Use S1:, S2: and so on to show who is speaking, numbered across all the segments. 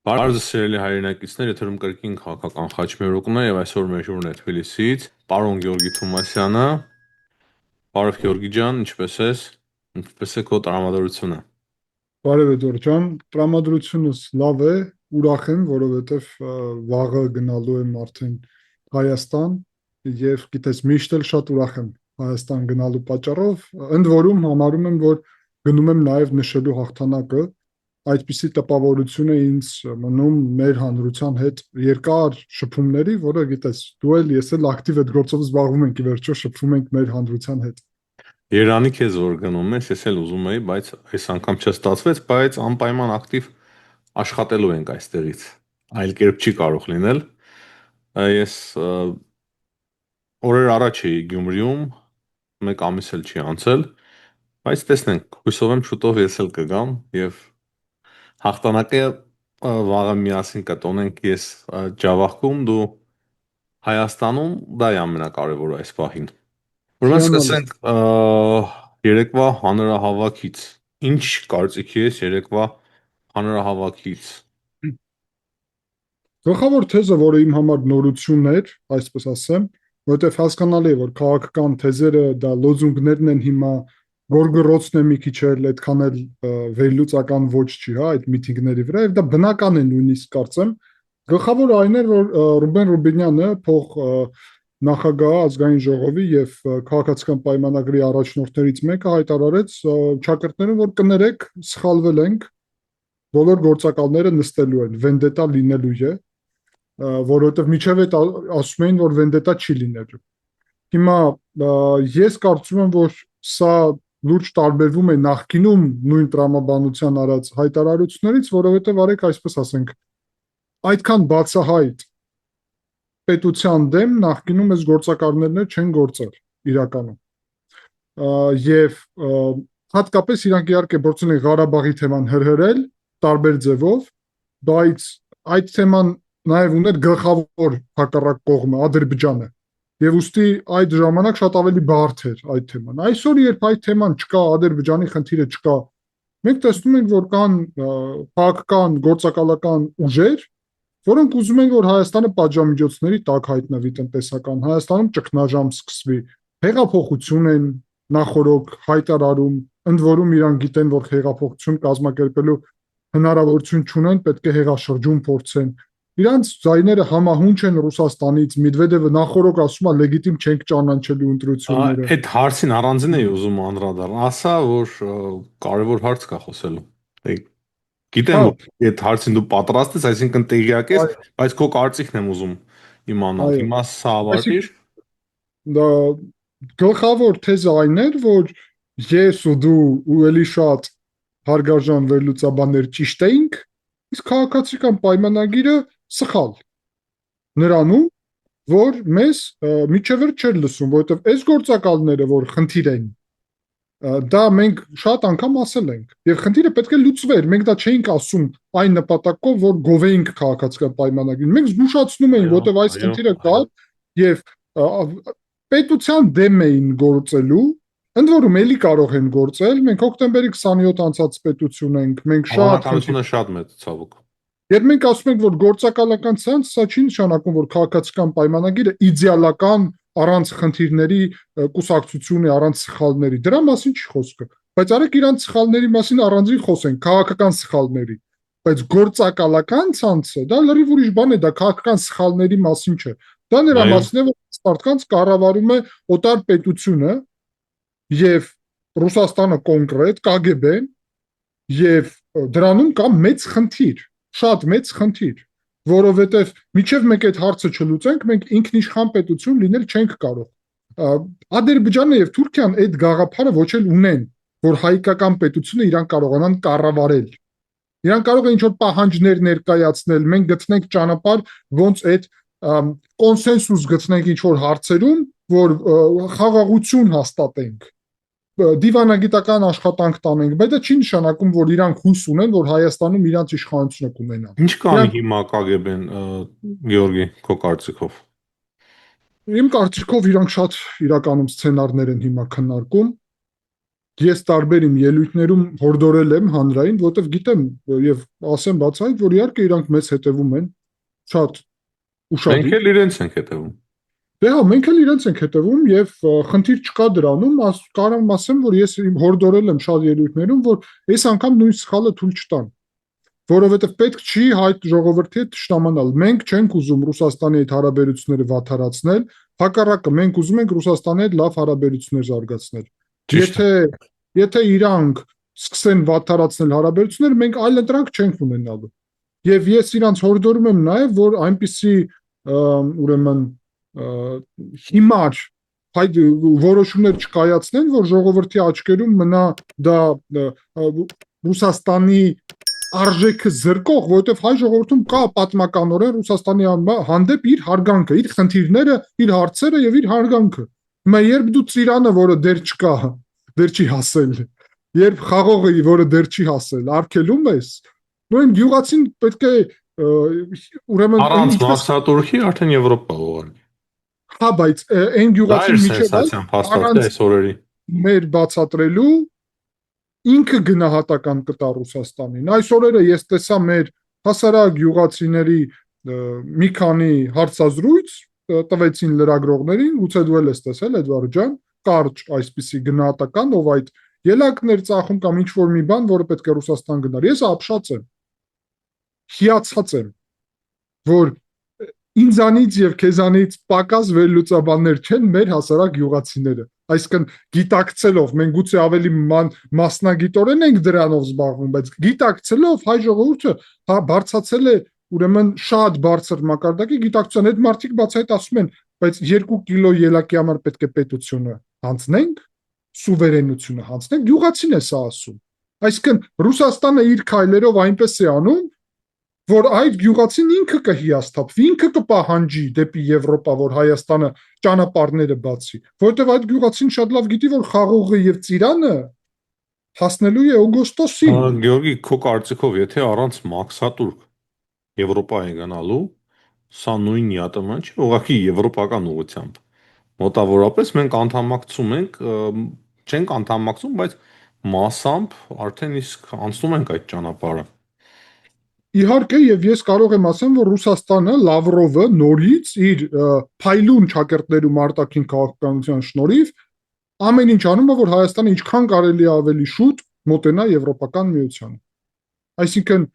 S1: Բարձր սիրելի հայրենակիցներ, եթերում կրկին քաղաքական խաչմերուկն է եւ այսօր մեր հյուրն է Թբիլիսիից, պարոն Գեորգի Թումասյանը։ Բարև Գեորգի ջան, ինչպե՞ս ես։ Ինչպե՞ս է քո տրամադրությունը։
S2: Բարև Էդվարդ ջան, տրամադրությունս լավ է, ուրախ եմ, որովհետև վաղը գնալու եմ արդեն Հայաստան եւ գիտես միշտ էլ շատ ուրախ եմ Հայաստան գնալու պատճառով, ընդ որում համարում եմ, որ գնում եմ նաեւ նշելու հաղթանակը, այդպիսի տպավորություն է ինձ մնում մեր հանրության հետ երկար շփումների, որը գիտես, դու էլ ես էլ ակտիվ այդ գործով զբաղվում ենք ի վերջո շփվում ենք մեր հանրության հետ։
S1: Երանի քեզ որ գնում ես, ես էլ ուզում էի, բայց այս անգամ չստացվեց, բայց անպայման ակտիվ աշխատելու ենք այստեղից։ Այլ կերպ չի կարող լինել։ Ես օրեր առաջ էի Գյումրիում, մեկ ամիս էլ չի անցել, բայց տեսնենք, հույսով եմ շուտով ես էլ կգամ եւ հաղթանակը վաղը միասին կտոնենք ես Ջավախքում, դու Հայաստանում, դա է ամենակարևորը այս պահին։ Ուրեմն
S2: Հիանալ է։
S1: սկսենք երեկվա հանրահավաքից։ Ինչ կարծիքի ես երեկվա հանրահավաքից։
S2: Գլխավոր թեզը, որը իմ համար նորություն էր, այսպես ասեմ, որովհետև հասկանալի է, որ քաղաքական թեզերը դա լոզունգներն են հիմա, գորգռոցն է մի քիչ էլ այդքան էլ վերլուծական ոչ չի, հա, այդ միտինգների վրա, եւ դա բնական է նույնիսկ կարծեմ։ Գլխավոր այն էր, որ Ռուբեն Ռուբինյանը փող նախագահ ազգային ժողովի եւ քաղաքացիական պայմանագրի առաջնորդներից մեկը հայտարարեց ճակերտներում, որ կներեք, սխալվել ենք, բոլոր գործակալները նստելու են, վենդետա լինելու է, որովհետև միջև այդ ասում էին, որ վենդետա չի լինելու։ Հիմա ես կարծում եմ, որ սա լուրջ տարբերվում է նախկինում նույն տրամաբանության արած հայտարարություններից, որովհետև արեք այսպես ասենք, այդքան բացահայտ պետության դեմ նախկինում այս գործակալներն չեն գործել իրականում։ Եվ հատկապես իրանք իհարկե փորձել են Ղարաբաղի թեման հրհրել տարբեր ձևով, բայց այդ թեման նաև ուներ գլխավոր հակառակ կողմը Ադրբեջանը եւ ուստի այդ ժամանակ շատ ավելի բարդ էր այդ թեման։ Այսօր երբ այդ թեման չկա, Ադրբեջանի խնդիրը չկա, մենք տեսնում ենք, որ կան քաղաքական, գործակալական ուժեր, որոնք ուզում են, որ Հայաստանը պատժամիջոցների տակ հայտնվի տնտեսական, Հայաստանում ճգնաժամ սկսվի, հեղափոխություն են նախորոք հայտարարում, ընդ որում իրանք գիտեն, որ հեղափոխություն կազմակերպելու հնարավորություն չունեն, պետք է հեղաշրջում փորձեն։ Իրանց ձայները համահունչ են Ռուսաստանից, Մեդվեդևը նախորոք ասում է լեգիտիմ չենք ճանաչելու ընտրությունները։
S1: Այդ հարցին առանձին էի ուզում անդրադառնալ, ասա, որ կարևոր հարց կա խոսելու։ Գիտեմ,
S2: Հա,
S1: որ այդ հարցին դու պատրաստ ես, այսինքն տեղյակ ես,
S2: այ-
S1: բայց քո կարծիքն եմ ուզում իմանալ։
S2: այո։
S1: Հիմա սա ավարտիր։
S2: Այսինքն դա գլխավոր թեզը այն էր, որ ես ու դու ու էլի շատ հարգարժան վերլուծաբաններ ճիշտ էինք, իսկ քաղաքացիական պայմանագիրը սխալ նրանում, որ մեզ միջևեր չէր լսում, որովհետև այս գործակալները, որ խնդիր են, դա մենք շատ անգամ ասել ենք եւ խնդիրը պետք է լուծվեր, մենք դա չէինք ասում այն նպատակով, որ գովեինք քաղաքացիական պայմանագրին, մենք զգուշացնում էինք,
S1: Այո,
S2: որովհետև այս
S1: այո,
S2: խնդիրը կա
S1: այո։
S2: եւ պետության դեմ էին գործելու, ընդ որում էլի կարող են գործել, մենք հոկտեմբերի 27 անցած պետություն ենք, մենք շատ խնդիր
S1: Հավանականությունը շատ մեծ ցավոք։
S2: Երբ մենք ասում ենք, որ գործակալական ցանց, սա չի նշանակում, որ քաղաքացիական պայմանագիրը իդեալական առանց խնդիրների կուսակցություն է, առանց սխալների։ Դրա մասին չի խոսքը։ Բայց արեք իրանց սխալների մասին առանձին խոսենք, քաղաքական սխալների։ Բայց գործակալական ցանցը դա լրիվ ուրիշ բան է, դա քաղաքական սխալների մասին չէ։ Դա նրա
S1: Այո,
S2: մասին է, որ մարդկանց կառավարում է օտար պետությունը եւ Ռուսաստանը կոնկրետ KGB-ն եւ դրանում կա մեծ խնդիր, շատ մեծ խնդիր, որովհետեւ միջև մենք այդ հարցը չլուծենք, մենք ինքնիշխան պետություն լինել չենք կարող։ Ադրբեջանը եւ Թուրքիան այդ գաղափարը ոչ էլ ունեն, որ հայկական պետությունը իրան կարողանան կառավարել։ Իրան կարող է ինչ-որ պահանջներ ներկայացնել, մենք գտնենք ճանապարհ, ոնց այդ կոնսենսուս գտնենք ինչ-որ հարցերում, որ խաղաղություն հաստատենք դիվանագիտական աշխատանք տանենք, բայց դա չի նշանակում, որ իրանք հույս ունեն, որ Հայաստանում իրանք իշխանությունը կունենան։
S1: ինչ կանի
S2: Իրանք
S1: հիմա KGB-ն, Գեորգի, քո կարծիքով։
S2: իմ կարծիքով իրանք շատ իրականում սցենարներ են հիմա քննարկում ես տարբեր իմ ելույթներում հորդորել եմ հանրային, որովհետև գիտեմ եւ ասեմ բացահայտ, որ իհարկե իրանք մեզ հետևում են շատ
S1: Մենք
S2: ուշադիր։
S1: էլ իրենց ենք հետևում։
S2: Դե հա, մենք էլ իրենց ենք հետևում եւ խնդիր չկա դրանում, կարող եմ ասեմ, որ ես հորդորել եմ շատ ելույթներում, որ այս անգամ նույն սխալը թույլ չտան, որովհետև պետք չի հայտ ժողովրդի հետ շտամանալ։ Մենք չենք ուզում Ռուսաստանի հետ հարաբերությունները վատթարացնել, հակառակը մենք ուզում ենք Ռուսաստանի հետ լավ հարաբերություններ զարգացնել։
S1: Ճիշտ է։
S2: Եթե իրանք սկսեն վատթարացնել հարաբերությունները, մենք այլընտրանք չենք ունենալու։ Եվ ես իրանց հորդորում եմ նաև, որ այնպիսի ուրեմն հիմար այդ որոշումներ չկայացնեն, որ ժողովրդի աչքերում մնա դա Ռուսաստանի արժեքը զրկող, որովհետև հայ ժողովրդում կա պատմականորեն Ռուսաստանի հանդեպ իր հարգանքը, իր խնդիրները, իր հարցերը եւ իր հարգանքը։ Հիմա երբ դու ծիրանը, որը դեռ չկա, դեռ չի հասել, երբ խաղողը, որը դեռ չի հասել, արգելում ես, նույն գյուղացին պետք է ուրեմն
S1: Առանց
S2: ինչպես
S1: մաքսատուրքի արդեն Եվրոպա ուղղակի։
S2: հա, բայց այն
S1: Դա էր
S2: գյուղացին միջև
S1: սենսացիան փաստորդ է
S2: առանց
S1: այս օրերի։
S2: մեր բացատրելու ինքը գնահատական կտա Ռուսաստանին։ Այս օրերը ես տեսա մեր հասարակ գյուղացիների մի քանի հարցազրույց տվեցին լրագրողներին, գուցե դու էլ ես տեսել, Էդվարդ ջան, կարճ այսպիսի գնահատական, ով այդ ելակներ ծախում կամ ինչ որ մի բան, որը պետք է Ռուսաստան գնար։ Ես ապշած եմ, հիացած եմ, որ ինձանից եւ քեզանից պակաս վերլուծաբաններ չեն մեր հասարակ գյուղացիները։ Այսինքն գիտակցելով, մենք գուցե ավելի մասնագիտորեն ենք դրանով զբաղվում, բայց գիտակցելով հայ ժողովուրդը բարձացել է ուրեմն շատ բարձր մակարդակի գիտակցության։ Այդ մարդիկ բացահայտ ասում են, բայց 2 կիլո ելակի համար պետք է պետությունը հանձնենք, սուվերենությունը հանձնենք, գյուղացին է սա ասում։ Այսինքն Ռուսաստանը իր քայլերով այնպես է անում, որ այդ գյուղացին ինքը կհիասթափվի, ինքը կպահանջի դեպի Եվրոպա, որ Հայաստանը ճանապարհները բացի, որովհետև այդ գյուղացին շատ լավ գիտի, որ խաղողը եւ ծիրանը հասնելու է օգոստոսին։
S1: Գեորգի, քո կարծիքով, եթե առանց մաքսատուրք Եվրոպա է գնալու, սա նույն յատը չի, ուղղակի եվրոպական ուղղությամբ։ Մոտավորապես մենք անդամակցում ենք, չենք անդամակցում, բայց մասամբ արդեն իսկ անցնում ենք այդ ճանապարհը։
S2: Իհարկե, եւ ես կարող եմ ասեմ, որ Ռուսաստանը Լավրովը նորից իր փայլուն ճակերտներում արտաքին քաղաքականության շնորհիվ ամեն ինչ անում է, որ Հայաստանը ինչքան կարելի է ավելի շուտ մոտենա Եվրոպական միությանը։ Այսինքն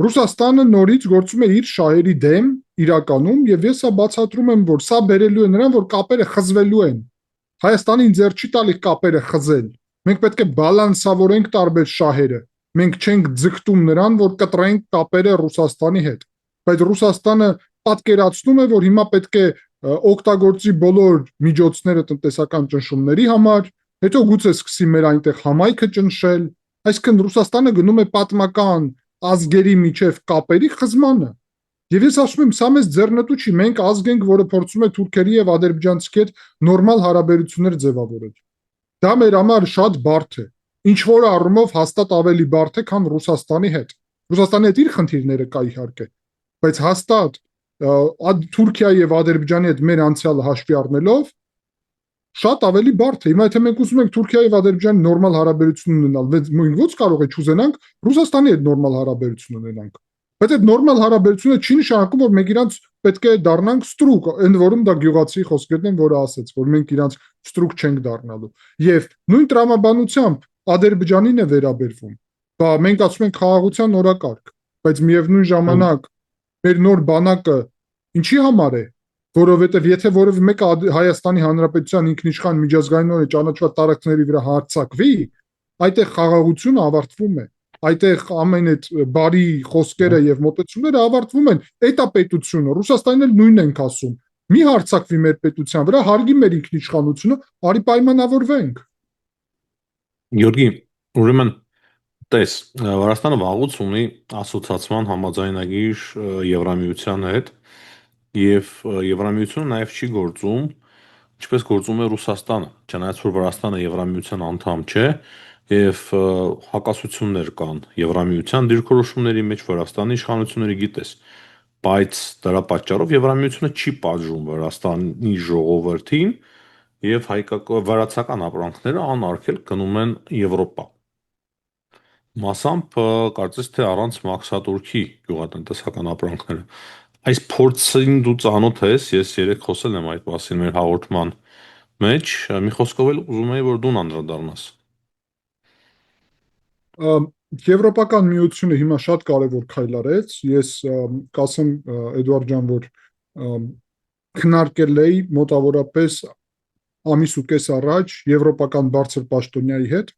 S2: Ռուսաստանը նորից գործում է իր շահերի դեմ իրականում, եւ ես սա բացատրում եմ, որ սա բերելու է նրան, որ կապերը խզվելու են։ Հայաստանին ձեռ չի տալի կապերը խզել։ Մենք պետք է բալանսավորենք տարբեր շահերը։ Մենք չենք ձգտում նրան, որ կտրենք կապերը Ռուսաստանի հետ, բայց Ռուսաստանը պատկերացնում է, որ հիմա պետք է օգտագործի բոլոր միջոցները տնտեսական ճնշումների համար, հետո գուցե սկսի մեր այնտեղ համայնքը ճնշել, այսինքն Ռուսաստանը գնում է պատմական ազգերի միջև կապերի խզմանը։ Եվ ես ասում եմ, սա մեզ ձեռնտու չի, մենք ազգ ենք, որը փորձում է թուրքերի եւ ադրբեջանցիքի հետ նորմալ հարաբերություններ ձևավորել։ Դա մեր համար շատ բարդ է։ Ինչ որ առումով հաստատ ավելի բարդ է, քան Ռուսաստանի հետ։ Ռուսաստանի հետ իր խնդիրները կա իհարկե, բայց հաստատ Թուրքիայի եւ Ադրբեջանի հետ մեր անցյալը հաշվի առնելով շատ ավելի բարդ է։ Հիմա եթե մենք ուզում ենք Թուրքիայի եւ Ադրբեջանի նորմալ հարաբերություն ունենալ, մենք ո՞նց կարող է չուզենանք Ռուսաստանի հետ նորմալ հարաբերություն ունենանք։ Բայց այդ նորմալ հարաբերությունը չի նշանակում, որ մենք իրանց պետք է դառնանք ստրուկ, ընդ որում դա գյուղացի խոսքերն են, որը ասեց, որ մենք իրանց ստրուկ չենք դառնալու։ Եվ նույն տրամաբանությամբ Ադրբեջանին է վերաբերվում։ Բա մենք ասում ենք խաղաղության օրակարգ, բայց միևնույն ժամանակ մեր նոր բանակը ինչի համար է, որովհետև եթե որևէ մեկը Հայաստանի Հանրապետության ինքնիշխան միջազգայինորեն ճանաչված տարածքների վրա հարձակվի, այդտեղ խաղաղությունը ավարտվում է։ Այդտեղ ամեն այդ բարի խոսքերը եւ մտածումները ավարտվում են։ Էտա պետությունը, Ռուսաստանն էլ նույնն ենք ասում։ Մի հարձակվի մեր պետության վրա, հարգի մեր ինքնիշխանությունը, արի պայմանավորվենք։
S1: Գեորգի, ուրեմն տես, Վրաստանը վաղուց ունի ասոցիացիան համաձայնագիր Եվրամիության հետ եւ Եվրամիությունը նաեւ չի գործում, ինչպես գործում է Ռուսաստանը, չնայած որ Վրաստանը Եվրամիության անդամ չէ եւ հակասություններ կան Եվրամիության դիրքորոշումների մեջ Վրաստանի իշխանությունների գիտես, բայց դրա պատճառով Եվրամիությունը չի պատժում Վրաստանի ժողովրդին եւ վրացական ապրանքները անարգել գնում են Եվրոպա։ Մասամբ կարծես թե առանց մաքսատուրքի գյուղատնտեսական ապրանքները։ Այս փորձին դու ծանոթ ես, ես երեք խոսել եմ այդ մասին մեր հաղորդման մեջ, մի խոսքով էլ ուզում եի, որ դու անդրադառնաս։
S2: Եվրոպական միությունը հիմա շատ կարևոր քայլ արեց։ Ես կասեմ Էդուարդ ջան, որ քննարկել էի մոտավորապես ամիս ու կես առաջ եվրոպական բարձր պաշտոնյայի հետ,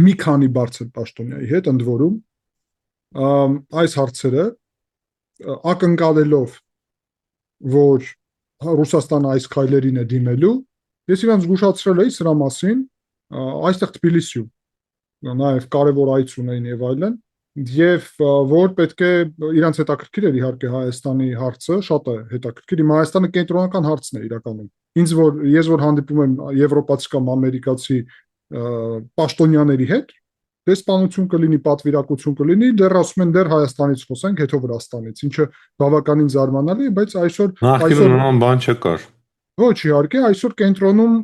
S2: մի քանի բարձր պաշտոնյայի հետ, ընդ որում այս հարցերը ակնկալելով, որ Ռուսաստանը այս քայլերին է դիմելու, ես իրանց զգուշացրել էի սրա մասին, այստեղ Թբիլիսիում նաև կարևոր այց ունեին եւ այլն, եւ որ պետք է իրանց հետաքրքիր էր իհարկե Հայաստանի հարցը, շատ է հետաքրքիր։ Իմ Հայաստանը կենտրոնական հարցն է իրականում։ Ես որ հանդիպում եմ եվրոպացի կամ ամերիկացի պաշտոնյաների հետ, դեսպանություն կլինի, պատվիրակություն կլինի, դեռ ասում են դեռ Հայաստանից խոսենք, հետո Վրաստանից, ինչը բավականին զարմանալի է, բայց
S1: Նախկինում նման բան չկար։
S2: Ոչ, իհարկե, այսօր կենտրոնում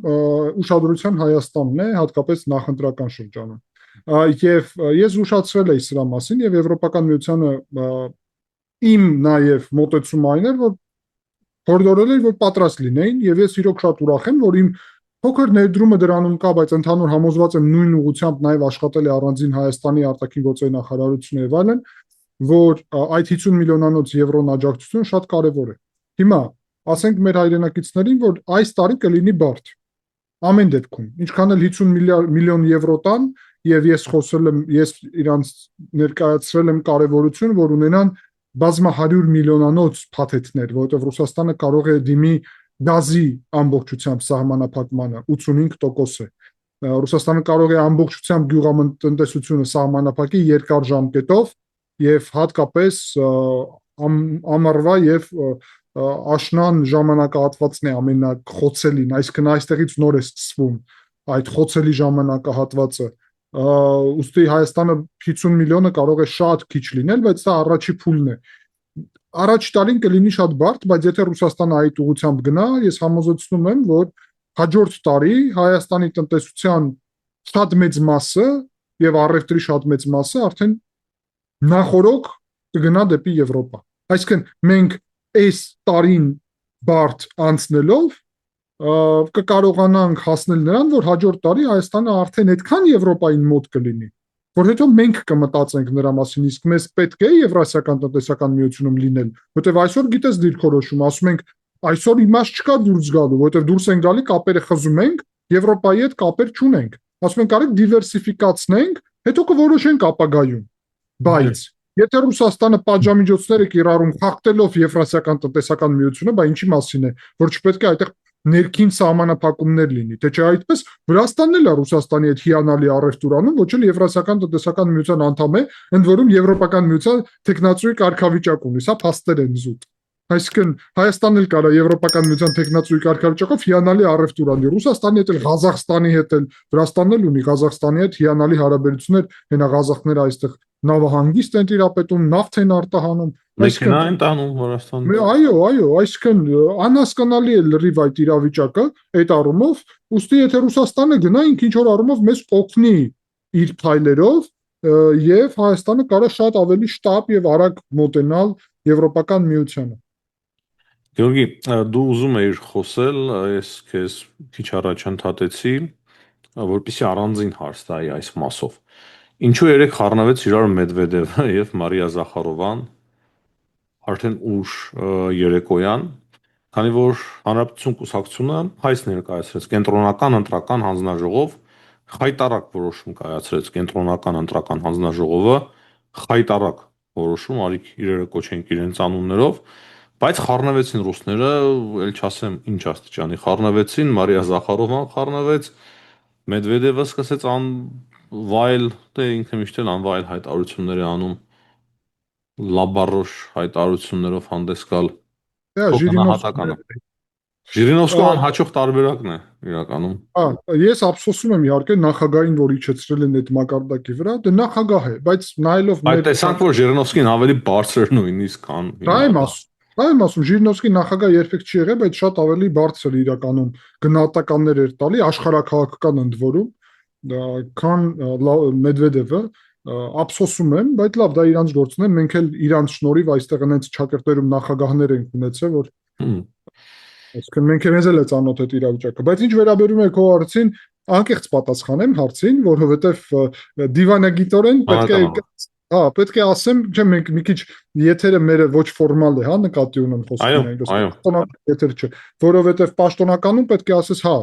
S2: ուշադրության Հայաստանն է, հատկապես նախընտրական շրջանում։ Եվ ես ուշացրել էի սրա մասին եւ Եվրոպական միությանը իմ նաեւ մոտեցում այն էր, որ հորդորել էր, որ պատրաստ լինեին եւ ես իրոք շատ ուրախ եմ, որ իմ փոքր ներդրումը դրանում կա, բայց ընդհանուր համոզված եմ նույն ուղղությամբ նաեւ աշխատել է առանձին Հայաստանի արտաքին գործերի նախարարությունը եւ այլն, որ այդ 50 միլիոնանոց եվրոն աջակցություն շատ կարեւոր է։ Հիմա ասենք մեր հայրենակիցներին, որ այս տարի կլինի բարդ։ Ամեն դեպքում, ինչքան էլ 50 միլիոն եվրո տան, եւ ես խոսել եմ, ես իրանց ներկայացրել եմ կարեւորություն, որ ունենան բազմա 100 միլիոնանոց փաթեթներ, որովհետեւ Ռուսաստանը կարող է դիմի գազի ամբողջությամբ սահմանափակմանը 85% է։ Ռուսաստանը կարող է ամբողջությամբ գյուղատնտեսությունը սահմանափակի երկար ժամկետով եւ հատկապես ամառվա եւ աշնան ժամանակահատվածն է ամենախոցելին, այսինքն այստեղից նոր է սկսվում այդ խոցելի ժամանակահատվածը։ Ուստի Հայաստանը 50 միլիոնը կարող է շատ քիչ լինել, բայց դա առաջի փուլն է։ Առաջ տարին կլինի շատ բարդ, բայց եթե Ռուսաստանը այդ ուղղությամբ գնա, ես համոզեցնում եմ, որ հաջորդ տարի Հայաստանի տնտեսության շատ մեծ մասը եւ առևտրի շատ մեծ մասը արդեն նախորոք կգնա դեպի Եվրոպա։ Այսինքն մենք այս տարին բարդ անցնելով կկարողանանք հասնել նրան, որ հաջորդ տարի Հայաստանը արդեն այդքան Եվրոպային մոտ կլինի, որ հետո մենք կմտածենք նրա մասին, իսկ մեզ պետք է Եվրասիական տնտեսական միությունում լինել, որտեղ այսօր գիտես դիրքորոշում, ասում ենք այսօր իմաստ չկա դուրս գալու, որտեղ դուրս են գալի կապերը խզում ենք, Եվրոպայի հետ կապեր չունենք։ Ասում ենք արեք դիվերսիֆիկացնենք, հետո կորոշենք ապագայում։ Բայց եթե Ռուսաստանը պատժամիջոցները կիրառում խախտելով Եվրասիական տնտեսական միությունը, բա ինչի մասին է, որ չպետք է այդտեղ ներքին սահմանափակումներ լինի, թե չէ այդպես Վրաստանն էլ է Ռուսաստանի հետ հիանալի առևտուրանում, ոչ էլ Եվրասիական տնտեսական միության անդամ է, ընդ որում Եվրոպական միության տեխնացուի կարգավիճակ ունի, սա փաստեր են զուտ։ Այսինքն Հայաստանն էլ կարա Եվրոպական միության տեխնացուի կարգավիճակով հիանալի առևտուր անի, Ռուսաստանի հետ էլ, Ղազախստանի հետ էլ, Վրաստանն էլ ունի Ղազախստանի հետ հիանալի հարաբերություններ, հենա Ղազախները այստեղ նավահանգիստ են տիրապետում, նավթ են արտահանում,
S1: մեքենա են տանում Վրաստան։
S2: Այո, այսինքն անհասկանալի է լրիվ այդ իրավիճակը այդ առումով, ուստի եթե Ռուսաստանը գնա ինք ինչ որ առումով մեզ օգնի իր քայլերով եւ Հայաստանը կարա շատ ավելի շտապ եւ արագ մոտենալ Եվրոպական միությանը։
S1: Գեորգի, դու ուզում էիր խոսել, ես քեզ քիչ առաջ ընդհատեցի, որպեսզի առանձին հարց տայի այս մասով։ Ինչու երեք խառնվեց իրար Մեդվեդևը եւ Մարիա Զախարովան արդեն ուշ երեկոյան, քանի որ Հանրապետություն կուսակցությունը հայց ներկայացրեց կենտրոնական ընտրական հանձնաժողով խայտարակ որոշում կայացրեց կենտրոնական ընտրական հանձնաժողովը խայտարակ որոշում արիք իրերը կոչենք իրենց անուններով, բայց խառնվեցին ռուսները, ել չասեմ ինչ աստիճանի խառնվեցին, Մարիա Զախարովան խառնվեց, Մեդվեդևը սկսեց անվայել, դե ինքը միշտ էլ անվայել հայտարարություններ է անում, լաբարոշ հայտարարություններով հանդես գալ գնահատականը։ Ժիրինովսկու անհաջող տարբերակն է իրականում։
S2: Ես ափսոսում եմ իհարկե նախագահին, որ իջեցրել են այդ մակարդակի վրա, դե նախագահ է, բայց նայելով
S1: Այդ տեսանք, որ Ժիրինովսկին ավելի բարձր նույնիսկ քան։
S2: Դա եմ ասում։ Այո, ասում Ժիրնովսկի նախագահ երբեք չի եղել, բայց շատ ավելի բարձր իրականում գնահատականներ էր տալի աշխարհակաղակական ընդ որում, քան Մեդվեդևը, ափսոսում եմ, բայց լավ, դա իրանց գործն է, մենք էլ իրանց շնորհիվ այստեղ այնց ճակերտերում նախագահներ ենք ունեցել, որ այսինքն մենք մեզ էլ է ծանոթ այդ իրավիճակը, բայց ինչ վերաբերում է քո հարցին, անկեղծ պատասխանեմ հարցին, որովհետև դիվանագիտորեն պետք է ասեմ, չէ, մենք մի քիչ եթերը մերը ոչ ֆորմալ է, հա, նկատի ունեմ խոսքին այնպես, եթեր չէ, որովհետև պաշտոնականում պետք է ասես, հա,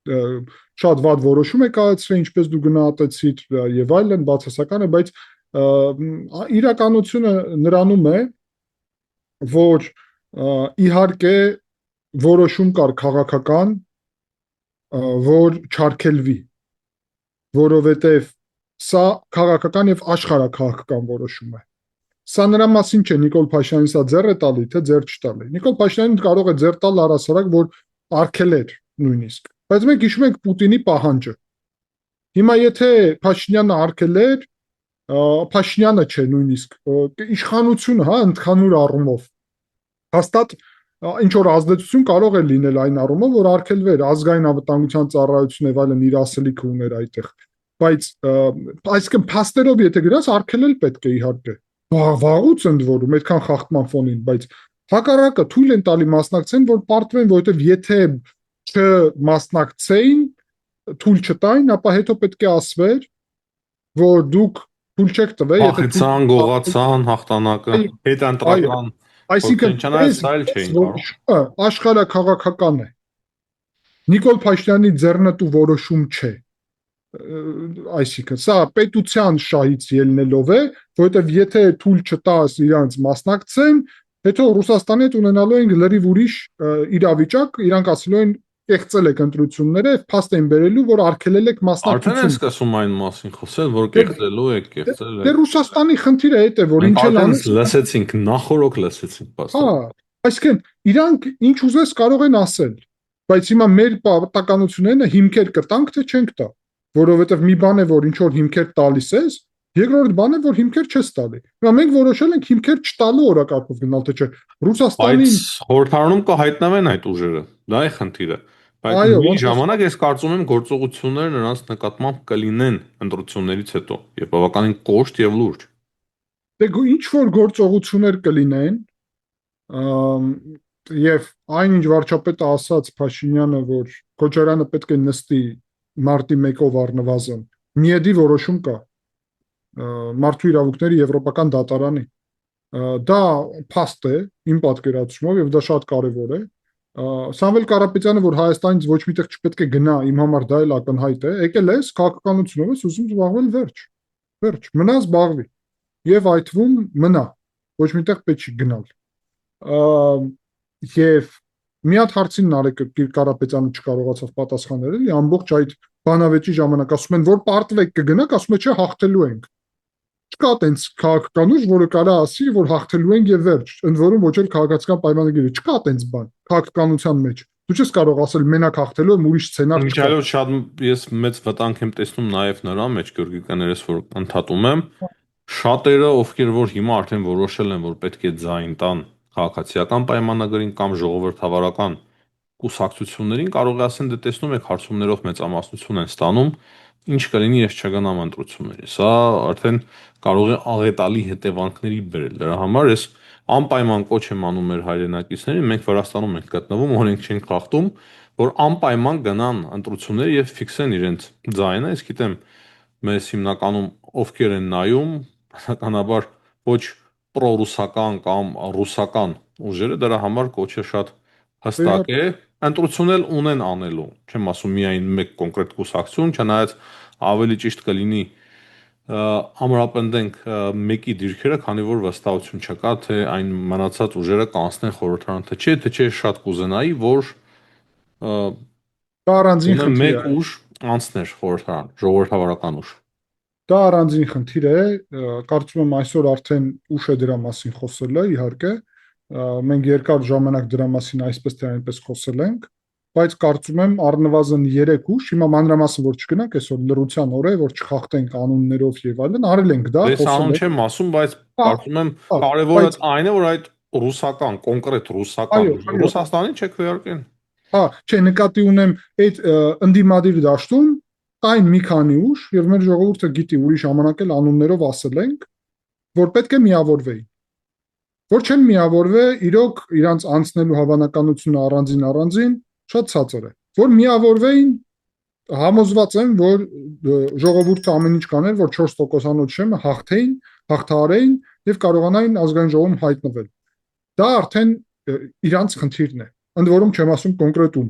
S2: շատ վատ որոշում է կայացրել, ինչպես դու գնահատեցիր եւ այլն, բացասական է, բայց իրականությունը նրանում է, որ իհարկե որոշում կար քաղաքական, որ չարգելվի, որովհետև սա քաղաքական եւ աշխարհակաղակական որոշում է։ Սա նրա մասին չէ, Նիկոլ Փաշինյանին սա ձեռ է տալի, թե ձեռ չտալի։ Նիկոլ Փաշինյանին կարող է ձեռ տալ առասարակ, որ արգելեր նույնիսկ։ Բայց մենք հիշում ենք Պուտինի պահանջը։ Հիմա եթե Փաշինյանը արգելեր, Փաշինյանը չէ նույնիսկ իշխանությունը, հա, ընդհանուր առումով հաստատ ինչ որ ազդեցություն կարող է լինել այն առումով, որ արգելվեր ազգային անվտանգության ծառայությունը եւ այլն իր ասելիքը ուներ այդտեղ։ Բայց այսինքն փաստերով եթե գրած արգելել պետք է իհարկե։ Վաղուց ընդ որում այդքան խախտման ֆոնին, բայց հակառակը թույլ են տալի մասնակցեն, որ պարտվեն, որովհետեւ եթե չմասնակցեին, թույլ չտային, ապա հետո պետք է ասվեր, որ դուք թույլ չեք տվել,
S1: եթե փախեցան, գողացան հաղթանակը, հետընտրական,
S2: այսինքն աշխարհակաղակական է։ Նիկոլ Փաշինյանի ձեռնտու որոշում չէ։ Այսինքն սա պետության շահից ելնելով է, որովհետև եթե թույլ չտաս իրանց մասնակցեն, հետո Ռուսաստանի հետ ունենալու են լրիվ ուրիշ իրավիճակ, իրանք ասելու են կեղծել եք ընտրությունները եւ փաստ են բերելու, որ արգելել եք մասնակցություն։
S1: Արդեն է սկսում այն մասին խոսել, որ կեղծելու եք, կեղծել եք։
S2: Դե Ռուսաստանի խնդիրը այդ է, որ ինչ են անում։
S1: Լսեցինք, նախորոք լսեցինք,
S2: հա, այսինքն իրանք ինչ ուզես կարող են ասել, բայց հիմա մեր պարտականությունները հիմքեր կտանք թե չենք տա, որովհետեւ մի բան է, որ ինչ որ հիմքեր տալիս ես, երկրորդ բանը, որ հիմքեր չես տալի։ Հիմա մենք որոշել ենք հիմքեր չտալու օրակարգով գնալ, թե չէ։ Ռուսաստանի
S1: Բայց խորհրդարանում կհայտնվեն այդ ուժերը։ Դա է խնդիրը։ Բայց մի ժամանակ ես կարծում եմ գործողությունները նրանց նկատմամբ կլինեն ընտրություններից հետո, եւ բավականին կոշտ եւ լուրջ։
S2: Դե ինչ որ գործողություններ կլինեն, եւ այնինչ վարչապետը ասաց Փաշինյանը, որ Քոչարյանը պետք է նստի մարտի 1-ով առնվազն, միեդի որոշում կա մարդու իրավունքների եվրոպական դատարանի։ Դա փաստ է իմ պատկերացումով եւ դա շատ կարեւոր է։ Սամվել Կարապետյանը, որ Հայաստանից ոչ միտեղ չպետք է գնա, իմ համար դա էլ ակնհայտ է։ Եկել ես քաղաքականությունով ես ուզում զբաղվել, վերջ, մնա զբաղվի։ Եվ այդ թվում մնա, ոչ միտեղ պետք չի գնալ։ Եվ մի հատ հարցին Նարեկը Կարապետյանը չկարողացավ պատասխանել, էլի ամբողջ այդ բանավեճի ժամանակ ասում են, որ պարտվեք կգնաք, ասում է չէ, հաղթելու ենք։ Չկա տենց քաղաքական ուժ, որը կարա ասի, որ հաղթելու ենք եւ վերջ, ընդ որում ոչ էլ քաղաքացիական պայմանագիրը, չկա տենց բան քաղաքականության մեջ։ Դու չես կարող ասել մենակ հաղթելու եմ, ուրիշ սցենար չկա։
S1: Ինչալով շատ ես մեծ վտանգ եմ տեսնում նաեւ նրա մեջ, Գյորգի կներես, որ ընդհատում եմ, շատերը, ովքեր որ հիմա արդեն որոշել են, որ պետք է ձայն տան քաղաքացիական պայմանագրին կամ ժողովրդավարական կուսակցություններին, կարող է ասեն, դե տեսնում եք հարցումներով մեծամասնություն են ստանում, ինչ կլինի, ես չգնամ ընտրությունների։ Սա արդեն կարող է աղետալի հետևանքների բերել։ Դրա համար ես անպայման կոչ եմ անում մեր հայրենակիցներին, մենք Վրաստանում ենք գտնվում, օրենք չենք խախտում, որ անպայման գնան ընտրություններ եւ ֆիքսեն իրենց ձայնը, ես գիտեմ, մեզ հիմնականում ովքեր են նայում, բնականաբար ոչ պրոռուսական կամ ռուսական ուժերը, դրա համար կոչը շատ հստակ է, ընտրություններ ունեն անելու, չեմ ասում միայն մեկ կոնկրետ կուսակցություն, չնայած ավելի ճիշտ կլինի ամրապնդենք մեկի դիրքերը, քանի որ վստահություն չկա, թե այն մնացած ուժերը կանցնեն խորհրդարան, թե չէ շատ կուզենայի, որ
S2: դա առանձին խնդիր է։
S1: Մեկ ուժ անցներ խորհրդարան, ժողովրդավարական ուժ։
S2: Դա առանձին խնդիր է, կարծում եմ այսօր արդեն ուշ է դրա մասին խոսելը, իհարկե, մենք երկար ժամանակ դրա մասին այսպես թե այնպես խոսել ենք, բայց կարծում եմ առնվազն 3 ուժ, հիմա մանրամասն որ չգնանք, այսօր լրության օր է, որ չխախտենք կանոններով եւ այլն, արել ենք դա,
S1: խոսել ենք։ Ես անուն չեմ ասում, բայց կարծում եմ կարևորը այն է, որ այդ ռուսական, կոնկրետ ռուսական,
S2: Այո, այո,
S1: Ռուսաստանի չեք քվեարկեն։
S2: հա, չէ, նկատի ունեմ այդ ընդդիմադիր դաշտում կային մի քանի ուժ, եւ մեր ժողովուրդը գիտի, ուրիշ ժամանակ էլ անուններով ասել ենք, որ պետք է միավորվեին։ Որ չեն միավորվե, իրոք իրանց անցնելու հավանականությունը առանձին շատ ցածր է։ Որ միավորվեին, համոզված եմ, որ ժողովուրդը ամեն ինչ կաներ, որ 4%-անոց շեմը հաղթահարեին եւ կարողանային ազգային ժողովում հայտնվել։ Դա արդեն իրանց խնդիրն է։ Ընդ որում չեմ ասում կոնկրետ ում,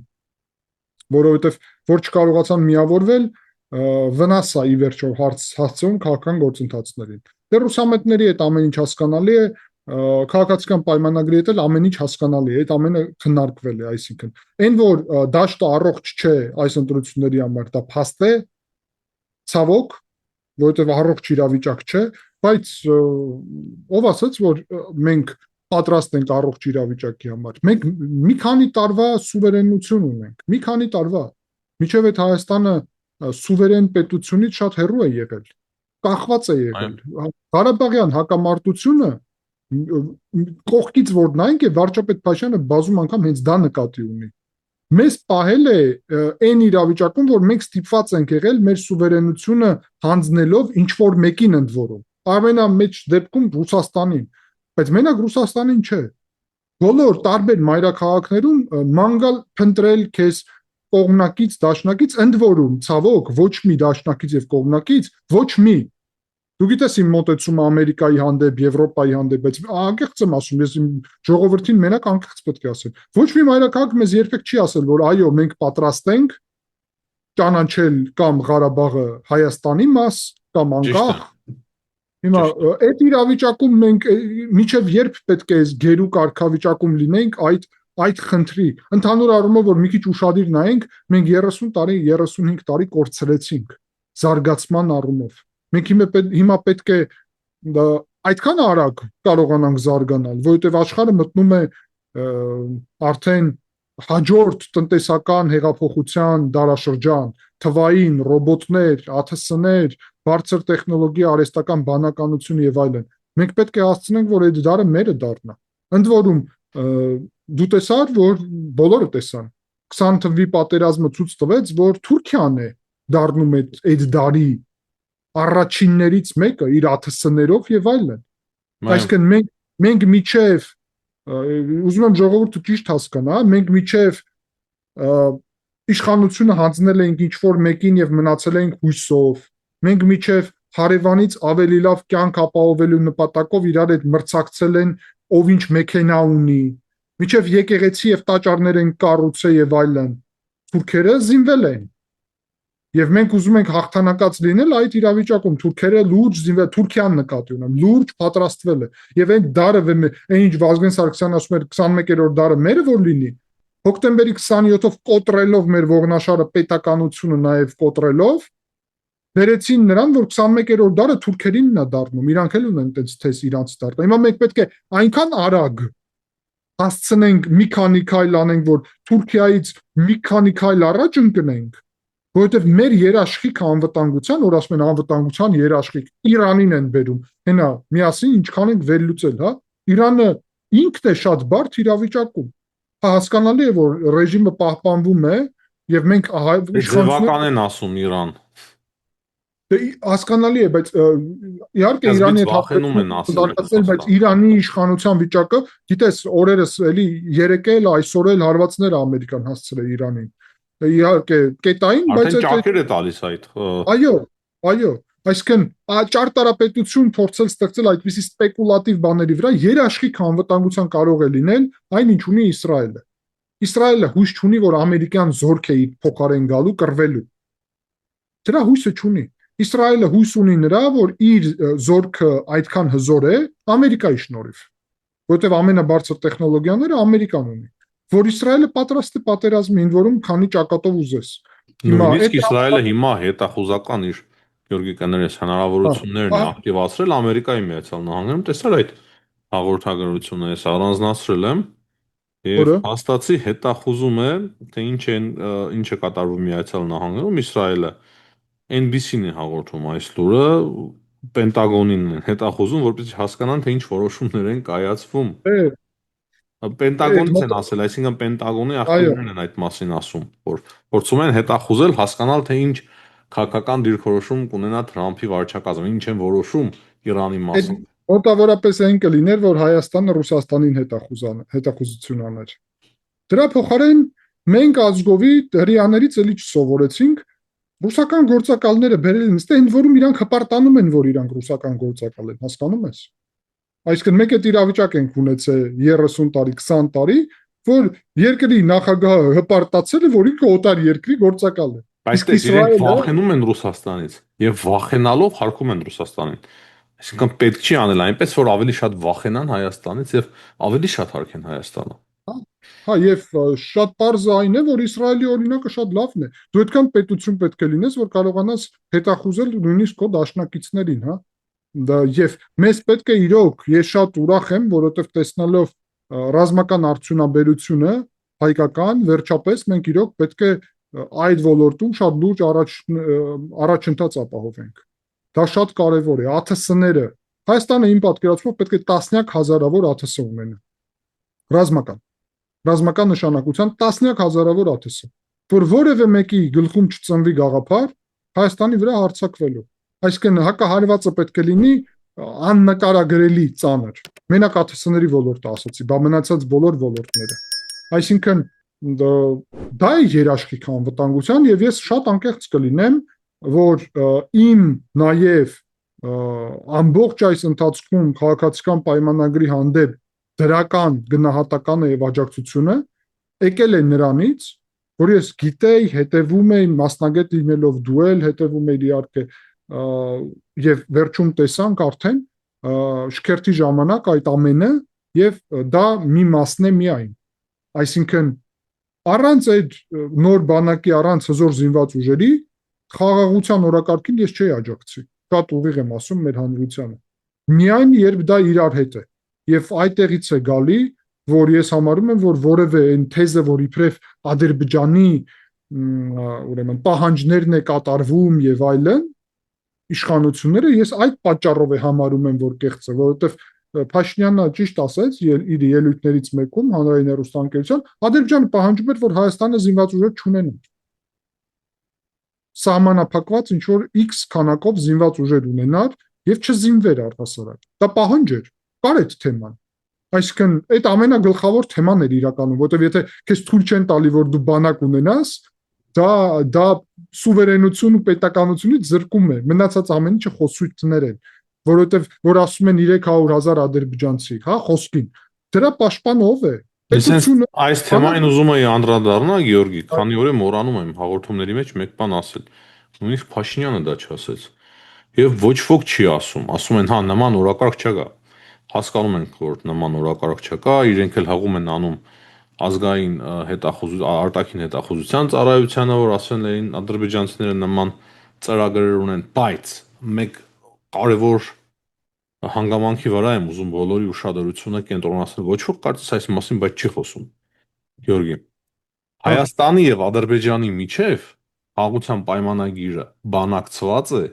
S2: որովհետեւ որ չկարողացան միավորվել, վնաս է ի վերջո հասցվում քաղաքական գործընթացներին։ Դե ռուսամետների հետ ամեն ինչ հասկանալի է, քաղաքացիական պայմանագրի հետ էլ ամեն ինչ հասկանալի է, այդ ամենը քննարկվել է, այսինքն այն որ դաշտը առողջ չէ այս ընտրությունների համար, դա փաստ է, ցավոք, որովհետև առողջ իրավիճակ չէ, բայց ով ասաց, որ մենք պատրաստ ենք առողջ իրավիճակի համար։ Մենք մի քանի տարվա սուվերենություն ունենք, մի քանի տարվա։ Մինչև այդ Հայաստանը սուվերեն պետությունից շատ հեռու է եղել, կախված է եղել։ Ղարաբաղյան հակամարտությունը կողքից որ նայենք, եւ վարչապետ Փաշյանը բազում անգամ հենց դա նկատի ունի։ Մեզ պահել է այն իրավիճակում, որ մենք ստիպված ենք եղել մեր սուվերենությունը հանձնելով ինչ որ մեկին ընդ որում։ Ամենամեծ դեպքում Ռուսաստանին, բայց մենակ Ռուսաստանին չէ։ Բոլոր տարբեր մայրաքաղաքներում մանգալ փնտրել քեզ կողմնակից, դաշնակից, ընդ որում ցավոք ոչ մի դաշնակից եւ կողմնակից, ոչ մի։ Դու գիտես իմ մոտեցումը Ամերիկայի հանդեպ, Եվրոպայի հանդեպ, բայց անկեղծ եմ ասում, ես իմ ժողովրդին մենակ անկեղծ պետք է ասեմ։ Ոչ մի մայրաքաղաք մեզ երբեք չի ասել, որ այո, մենք պատրաստ ենք ճանաչել կամ Ղարաբաղը Հայաստանի մաս, կամ անկախ։ Հիմա այդ իրավիճակում մենք միջև երբ պետք է գերու կարգավիճակում լինենք այդ խնդրի։ Ընդհանուր առումով որ մի քիչ ուշադիր նայենք, մենք 30 տարի, 35 տարի կորցրեցինք զարգացման առումով։ Մենք հիմա պետք է այդքան արագ կարողանանք զարգանալ, որովհետև աշխարհը մտնում է արդեն հաջորդ տնտեսական հեղափոխության դարաշրջան, թվային, ռոբոտներ, ԱԹՍ-ներ, բարձր տեխնոլոգիա, արհեստական բանականություն եւ այլն։ Մենք պետք է հասցնենք, որ այդ դարը մերը դառնա։ Ընդ որում դու տեսար, որ բոլորը տեսան 20 թվականի պատերազմը ցույց տվեց, որ Թուրքիան է դառնում այդ դարի առաջիններից մեկը իր ԱԹՍ-ներով եւ այլն։ Այսինքն մենք միջև ուզում եմ ժողովուրդը ճիշտ հասկանա, մենք միջև իշխանությունը հանձնել ենք ինչ որ մեկին եւ մնացել ենք հույսով։ Մենք միջև հարևանից ավելի լավ կյանք ապահովելու նպատակով իրար հետ մրցակցել են ով ինչ մեքենա ունի, միջև եկեղեցի եւ տաճարներ են կառուցել եւ այլն։ Թուրքերը զինվել են։ Եվ մենք ուզում ենք հաղթանակած լինել այդ իրավիճակում, թուրքերը լուրջ զինվել, Թուրքիան նկատի ունեմ, լուրջ պատրաստվել է։ Եվ այն դարը, այն ինչ Վազգեն Սարգսյանն ասում էր 21-րդ դարը մերը որ լինի, հոկտեմբերի 27-ով կոտրելով մեր ողնաշարը պետականությունը նաև կոտրելով, վերեցին նրան, որ 21-րդ դարը թուրքերինն է դառնում, իրանք էլ ունեն այդպես թես իրանց դառնա։ Հիմա մենք պետք է այնքան արագ հասցնենք մի քանի քայլ անենք, որ Թուրքիայից մի քանի քայլ առաջ ընկնենք, որովհետև մեր երաշխիքը անվտանգության, որ ասում են անվտանգության երաշխիք, Իրանին են բերում։ Հենա միասին ինչքան ենք վերլուծել, հա։ Իրանը ինքն է շատ բարդ իրավիճակում։ Հասկանալի է, որ ռեժիմը պահպանվում է եւ մենք
S1: իշխանական են ասում Իրան։
S2: Հասկանալի է, բայց իհարկե Իրանի հետ
S1: հաղթանում են ասել,
S2: բայց Իրանի իշխանության վիճակը, գիտես, օրերս էլի երեկել, այսօր էլ հարվածներ Ամերիկան հասցրել Իրանին։ Իհարկե կետային, բայց
S1: ճարքեր է տալիս այդ։
S2: Այո, այսինքն ճարտարապետություն փորձել ստեղծել այդպիսի սպեկուլատիվ բաների վրա երաշխիք անվտանգության կարող է լինել այն ինչ ունի Իսրայելը։ Իսրայելը հույս չունի, որ ամերիկյան զորք է փոխարեն գալու կռվելու։ Դրա հույսը չունի։ Իսրայելը հույս ունի նրա, որ իր զորքը այդքան հզոր է Ամերիկայի շնորհիվ, որովհետև ամենաբարձր տեխնոլոգիաները Ամերիկան ունի, որ Իսրայելը պատրաստ է պատերազմի, ընդ որում քանի ճակատով ուզես։
S1: Նույնիսկ Իսրայելը հիմա հետախուզական իր Գյորգի կներես հնարավորություններն է ակտիվացրել Ամերիկայի Միացյալ Նահանգներում, տեսար այդ հաղորդագրությունը ես առանձնացրել եմ եւ հաստատի հետախուզում է, թե ինչ է կատարվում Միացյալ Նահանգներում Իսրայելը NBC-ն է հաղորդում այս լուրը, Պենտագոնին են հետախուզում, որպեսզի հասկանան, թե ինչ որոշումներ են կայացվում։
S2: Այդ
S1: Պենտագոնից են
S2: մոտ
S1: ասել, այսինքն Պենտագոնի
S2: այո,
S1: աղբյուրներն են այդ մասին ասում, որ փորձում են հետախուզել, հասկանալ, թե ինչ քաղաքական դիրքորոշում կունենա Թրամփի վարչակազմը, ինչ են որոշում Իրանի
S2: այդ
S1: մասին։
S2: մոտավորապես այն կլիներ, որ Հայաստանը Ռուսաստանին հետախուզություն աներ։ Դրա փոխարեն մենք ազգովի հрьяաներից էլի չսովորեցինք ռուսական գործակալները բերել են ստե ընդ որում իրանք հպարտանում են, որ իրանք ռուսական գործակալ են, հասկանում ես։ Այսինքն մեկ այդ իրավիճակ ենք ունեցել 30 տարի, 20 տարի, որ երկրի նախագահը հպարտացել է, որ ինքը օտար երկրի գործակալ է։
S1: Բայց
S2: Իսկ
S1: տես իրենք
S2: Իսրայելը,
S1: վախենում են Ռուսաստանից եւ վախենալով հարկում են Ռուսաստանին։ Այսինքն պետք չի անել այնպես, որ ավելի շատ վախենան Հայաստանից եւ ավելի շատ հարկեն Հայաստանը։
S2: հա, եւ շատ པարզ այն է, որ Իսրայելի օրինակը շատ լավն է։ Դու այդքան պետություն պետք է լինես, որ կարողանաս հետախուզել նույնիսկ քո դաշնակիցներին, հա։ Դա եւ մեզ պետք է իրոք, ես շատ ուրախ եմ, որովհետեւ տեսնելով ռազմական արդյունաբերությունը հայկական, վերջապես մենք իրոք պետք է այդ ոլորտում շատ լուրջ առաջընթաց ապահովենք։ Դա շատ կարևոր է։ ԱԹՍ-ները Հայաստանը իմ պատկերացումով պետք է տասնյակ հազարավոր ԱԹՍ ունենա։ Ռազմական ռազմական նշանակության տասնյակ հազարավոր ԱԹՍ, որ որևէ մեկի գլխում չծնվի գաղափար Հայաստանի վրա հարձակվելու։ Այսինքն հակահարվածը պետք է լինի աննկարագրելի ծանր։ Մենակ ԱԹՍ-ների ոլորտը ասացի, բա մնացած բոլոր ոլորտները։ Այսինքն դա է երաշխիք անվտանգության եւ ես շատ անկեղծ կլինեմ, որ իմ նաեւ ամբողջ այս ընթացքում քաղաքացիական պայմանագրի հանդեպ դրական գնահատականը եւ աջակցությունը եկել է նրանից, որ ես գիտեի, հետևում էի, մասնագետ լինելով դու էլ հետևում էի իհարկե եւ վերջում տեսանք արդեն շքերթի ժամանակ այդ ամենը եւ դա մի մասն է միայն։ Այսինքն առանց այդ նոր բանակի, առանց հզոր զինված ուժերի խաղաղության օրակարգին ես չէի աջակցի։ Շատ ուղիղ եմ ասում մեր հանրությանը։ Միայն երբ դա իրար հետ է։ Եվ այդտեղից է գալի, որ ես համարում եմ, որ որևէ այն թեզը, որ իբրև Ադրբեջանի ուրեմն պահանջներն է կատարվում եւ այլն, իշխանությունները ես այդ պատճառով է համարում եմ, որ կեղծ է, որովհետեւ Փաշինյանը ճիշտ ասաց իր ելույթներից մեկում հանրային հեռուստաընկերության, Ադրբեջանը պահանջում էր, որ Հայաստանը զինված ուժեր չունենա։ Սահմանափակված ինչ որ X քանակով զինված ուժեր ունենար եւ չզինվեր առհասարակ։ Դա պահանջ էր, կար այդ թեման։ Այսինքն այդ ամենագլխավոր թեման էր իրականում, որովհետեւ եթե քեզ թույլ չեն տալի, որ դու բանակ ունենաս, դա սուվերենություն ու պետականությունից զրկում է։ Մնացած ամեն ինչը խոսույթներ են, որովհետեւ որ ասում են 300,000 ադրբեջանցի, հա, խոսքին։ Դրա պաշտպանը ով է։
S1: Ես
S2: Պետությունը
S1: այս թեմային ուզում եի անդրադառնալ, Գեորգի, քանի օր է մոռանում եմ հաղորդումների մեջ մեկ բան ասել։ Նույնիսկ Փաշինյանը դա չասեց։ Եվ ոչ ոք չի ասում, ասում են, հա, նման օրակարգ չկա։ Հասկանում ենք, որ նման օրակարգ չկա, իրենք էլ հաղում են անում ազգային արտաքին հետախուզության ծառայությանը, որ ասեն էին ադրբեջանցիները նման ծրագրեր ունեն, բայց մեկ կարևոր հանգամանքի վրա եմ ուզում բոլորի ուշադրությունը կենտրոնացնել։ Ոչ ոք կարծես այս մասին, բայց չի խոսում։ Գեորգի,
S2: հա,
S1: Հայաստանի եւ Ադրբեջանի միջև հաղթության պայմանագիրը բանակցված է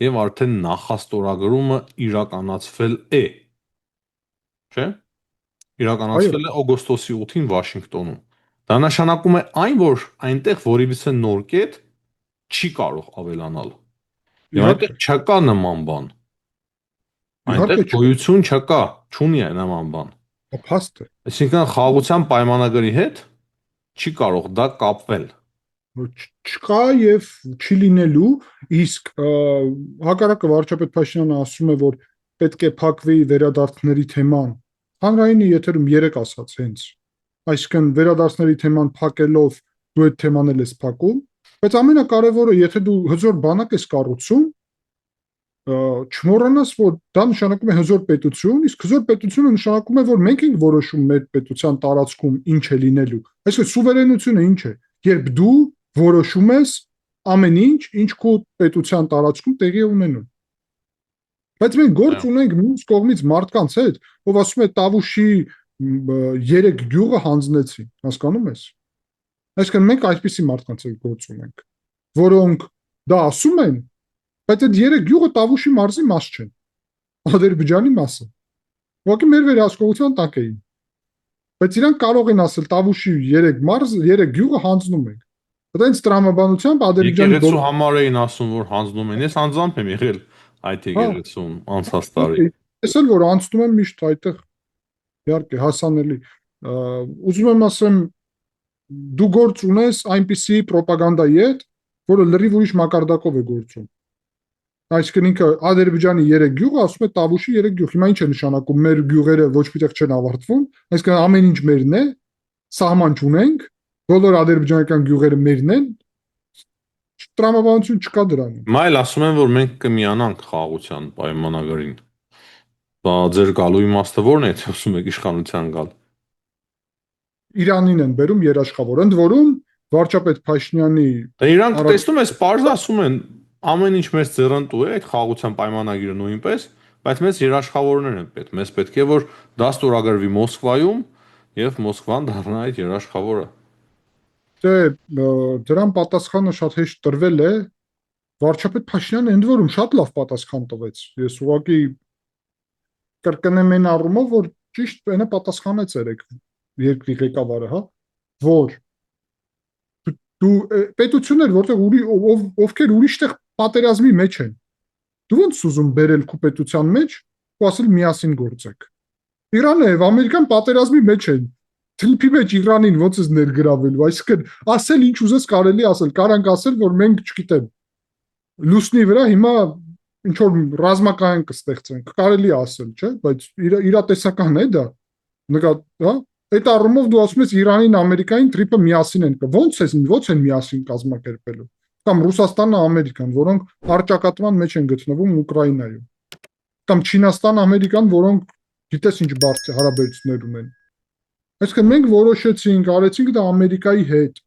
S1: եւ արդեն նախաստորագրումը իրականացվել է, չէ՞։
S2: այո,
S1: Իրականացվել է օգոստոսի 8-ին Վաշինգտոնում։ Դա նշանակում է այն, որ այնտեղ որևիցե նոր կետ չի կարող ավելանալ։ Եվ այնտեղ
S2: իհարկե,
S1: չկա նման բան։ Այնտեղ
S2: իհարկե
S1: գոյություն չկա, չունի նման բան։
S2: չփաստ է։
S1: Այսինքն խաղաղության պայմանագրի հետ չի կարող դա կապվել։
S2: Չկա եւ չի լինելու, իսկ հակառակը վարչապետ Փաշինյանը ասում է, որ պետք է փակվի վերադարձների թեման։ Հանրայինի եթերում երեք ասաց հենց։ Այսինքն վերադարձների թեման փակելով դու այդ թեման էլ ես փակում, բայց ամենակարևորը, եթե դու հզոր բանակ ես կառուցում, չմոռանաս, որ դա նշանակում է հզոր պետություն, իսկ հզոր պետությունը նշանակում է, որ մենք ենք որոշում մեր պետության տարածքում ինչ է լինելու։ Այսինքն սուվերենությունը ինչ է, երբ դու որոշում ես ամեն ինչ, ինչ քո պետության տարածքում տեղի է ունենում։ Բայց մենք գործ ունենք մյուս կողմից մարդկանց հետ, ով ասում է Տավուշի 3 գյուղը հանձնեցին, հասկանում ես։ Այսինքն մենք այսպիսի մարդկանց հետ գործ ունենք, որոնք դա ասում են, բայց այդ 3 գյուղը Տավուշի մարզի մաս չեն, Ադրբեջանի մասը։ Ուղղակի մեր վերահսկողության տակ էին։ Բայց իրանք կարող են ասել Տավուշի 3 մարզ, 3 գյուղը հանձնում ենք։ Այդպես տրամաբանությամբ Ադրբեջանի
S1: Եկեղեցու համար էին ասում, որ հանձնում են։ Ես անձամբ եմ եղել այդ
S2: հա,
S1: եկեղեցում անցած տարի։
S2: ես էլ որ անցնում եմ միշտ այդտեղ իհարկե հասանելի։ Ուզում եմ ասեմ, դու գործ ունես այնպիսի ռոպագանդայի հետ, որը լրիվ ուրիշ մակարդակով է գործում։ Այսինքն ինքը Ադրբեջանի 3 գյուղը ասում է Տավուշի 3 գյուղ։ Հիմա ինչ է նշանակում, մեր գյուղերը ոչ միտեղ չեն ավարտվում, այսինքն ամեն ինչ մերն է, սահման չունենք, բոլոր ադրբեջանական գյուղերը մերն են, տրամաբանություն չկա դրանում։
S1: Մայլ ասում են, որ մենք կմիանանք խաղաղության պայմանագրին։ Բա ձեր գալու իմաստը ո՞րն է, թե ասում եք իշխանության գալ։
S2: Իրանին են բերում երաշխավոր։ Ընդ որում վարչապետ Փաշինյանի
S1: Դե իրանք տեսնում ես, պարզ ասում են, ամեն ինչ մեզ ձեռնտու է, այդ խաղաղության պայմանագիրը նույնպես, բայց մեզ երաշխավորներ են պետք։ Մեզ պետք է որ դա ստորագրվի Մոսկվայում եւ Մոսկվան դառնա այդ երաշխավորը։
S2: դե դրան պատասխանը շատ հեշտ տրվել է։ Վարչապետ Փաշինյանը ընդ որում շատ լավ պատասխան տվեց։ Ես ուղղակի կրկնեմ այն առումով, որ ճիշտ այնը պատասխանեց երեք երկրի ղեկավարը, հա, որ դու պետություններ, որտեղ ովքեր ուրիշտեղ պատերազմի մեջ են, դու ոնց ուզում բերել քո պետության մեջ ու ասել միասին գործեք։ Իրանը եւ Ամերիկան պատերազմի մեջ են։ Թլփի մեջ Իրանին ոնց է ներգրավելու, այսինքն ասել ինչ ուզես կարելի ասել, կարանք ասել, որ մենք, չգիտեմ, լուսնի վրա հիմա ինչ որ ռազմական կստեղծենք, կարելի ասել, չէ, բայց իրատեսական է դա։ Նկատ, հա, այդ առումով դու ասում ես Իրանին, Ամերիկային տրիպը միասին են, ո՞նց են միասին կազմակերպելու։ Կամ Ռուսաստանը, Ամերիկան, որոնք առճակատման մեջ են գտնվում Ուկրաինայում։ Կամ Չինաստան, Ամերիկան, որոնք գիտես ինչ բարդ հարաբերություններ ունեն։ Այսինքն մենք որոշեցինք, արեցինք դա Ամերիկայի հետ։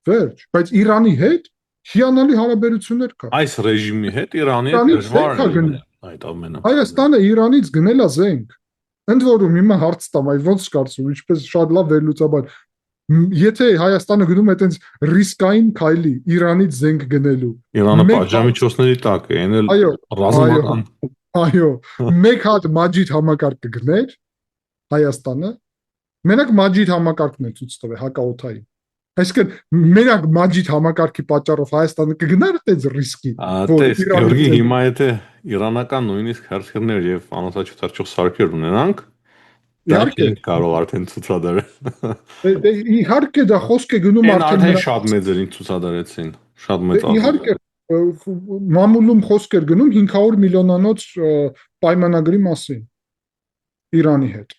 S2: Վերջ, բայց Իրանի հետ հիանալի հարաբերություններ կա։
S1: Այս ռեժիմի հետ Իրանի հետ դժվար է այդ ամենը։
S2: Հայաստանը Իրանից գնել է զենք։ Ընդ որում հիմա հարց տամ, այ ոնց կարծում, ինչպես շատ լավ վերլուծաբան։ Եթե Հայաստանը գնում է այտենց ռիսկային քայլի Իրանից զենք գնելու։
S1: Իրանը պատժամիջոցների տակ է, այն էլ ռազմական։
S2: Այո, մեկ հատ Մաջիդ համակարգ կգներ Հայաստանը, մենակ Մաջիդ համակարգն է ցույց տվել հակաօթային։ Այսինքն մենակ Մաջիդ համակարգի պատճառով Հայաստանը կգնար այդպես ռիսկի։
S1: Տես, Գյորգի, հիմա եթե իրանական նույնիսկ հերթերներ եւ անօթաչու թռչող սարքեր ունենանք, դա չենք կարող արդեն ցուցադրել։
S2: Իհարկե դա խոսք է գնում
S1: արդեն շատ մեծերին ցուցադրեցին, շատ մեծ։
S2: Իհարկե մամուլում խոսք էր գնում 500 միլիոնանոց պայմանագրի մասին Իրանի հետ։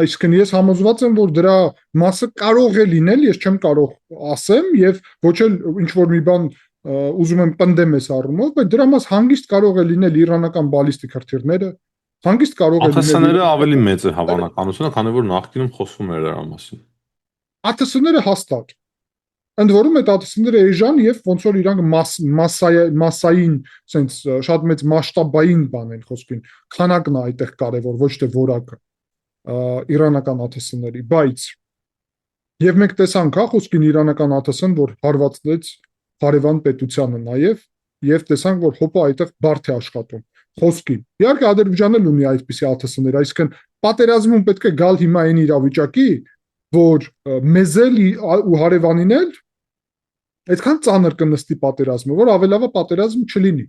S2: Այսինքն ես համոզված եմ, որ դրա մասը կարող է լինել, ես չեմ կարող ասեմ եւ ոչ էլ ինչ որ մի բան ուզում եմ պնդեմ այս առումով, բայց դրա մաս հանգիստ կարող է լինել իրանական բալիստիկ հրթիռները, հանգիստ կարող է լինել
S1: ԱԹՍ-ները ավելի մեծ է հավանականությունը, քանի որ նախկինում խոսվում էր դրա մասին։
S2: ԱԹՍ-ները հաստատ։ Ընդ որում այդ ԱԹՍ-ները էժան եւ ոնց որ իրանք մասսային, sense շատ մեծ մասշտաբային բան են խոսքին, քանակն է այդտեղ կարեւոր, ոչ թե որակը իրանական ԱԹՍ-ների, բայց եւ մենք տեսանք հա խոսքին իրանական ԱԹՍ-ն, որ հարվածեց հարևան պետությանը նաեւ եւ տեսանք, որ հոպա այդտեղ բարդ է աշխատում խոսքին։ Իհարկե Ադրբեջանը ունի այդպիսի ԱԹՍ-ներ, այսինքն պատերազմում պետք է գալ հիմա այն իրավիճակի, որ մեզ էլ ու հարևանին էլ այդքան ծանր կնստի պատերազմը, որ ավելավա պատերազմ չլինի,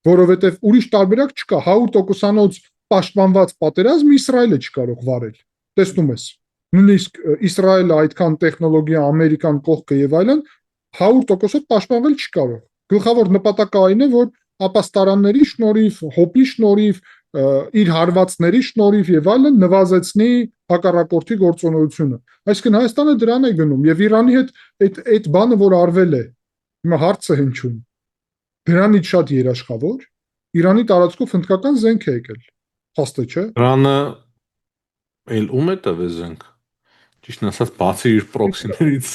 S2: որովհետեւ ուրիշ տարբերակ չկա, 100%-անոց պաշտպանված պատերազմ Իսրայելը չկարող վարել։ Տեսնում ես։ Նույնիսկ Իսրայելը այդքան տեխնոլոգիա, ամերիկան կողքը եւ այլն 100%-ով պաշտպանվել չկարող։ Գլխավոր նպատակը այն է, որ ապաստարանների շնորհիվ, հոպի շնորհիվ, իր հարվածների շնորհիվ եւ այլն նվազեցնի հակառակորդի գործունեությունը։ Այսինքն Հայաստանը դրան է գնում եւ Իրանի հետ այդ բանը որ արվել է։ Հիմա հարցը հնչում։ Դրանից շատ երաշխավոր Իրանի տարածքով հնդկական զենք է եկել։ Փաստը չէ։
S1: Իրանը էլ ում է տվել զենք։ Ճիշտն ասած, բացի իր պրոքսիներից,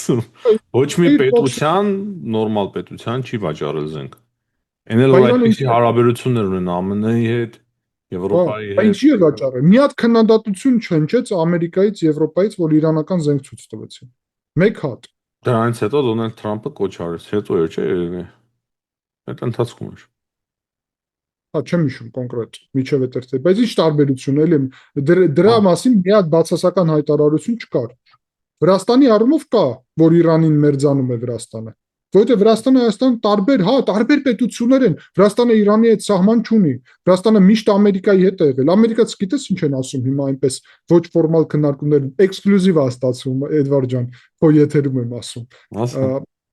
S1: ոչ մի պետության, նորմալ պետության չի վաճառել զենք։ Այն էլ որ այդպիսի հարաբերություններ ունեն ԱՄՆ-ի հետ, Եվրոպայի հետ։
S2: Ինչի է վաճառել։ Մի հատ քննադատություն չհնչեց Ամերիկայից, Եվրոպայից, որ իրանական զենք ցույց տվեցին։ Մեկ հատ։
S1: Դրանից հետո Դոնալդ Թրամփը կոչ արեց, հետո էր, չէ՞, երևի։ Այդ ընթացքում էր։
S2: Հա, չեմ հիշում կոնկրետ միջև այդ երթը, բայց ինչ տարբերություն էլի դրա մասին մի հատ բացասական հայտարարություն չկար։ Վրաստանի առումով կա, որ Իրանին մերձանում է Վրաստանը։ Որովհետև Վրաստանը Հայաստան տարբեր, հա, տարբեր պետություններ են։ Վրաստանը Իրանի հետ սահման չունի։ Վրաստանը միշտ Ամերիկայի հետ է եղել։ Ամերիկացի գիտես ինչ են ասում հիմա այնպես ոչ ֆորմալ քննարկումներ, էքսկլյուզիվ է ստացվում, Էդվարդ ջան, քո եթերում եմ ասում։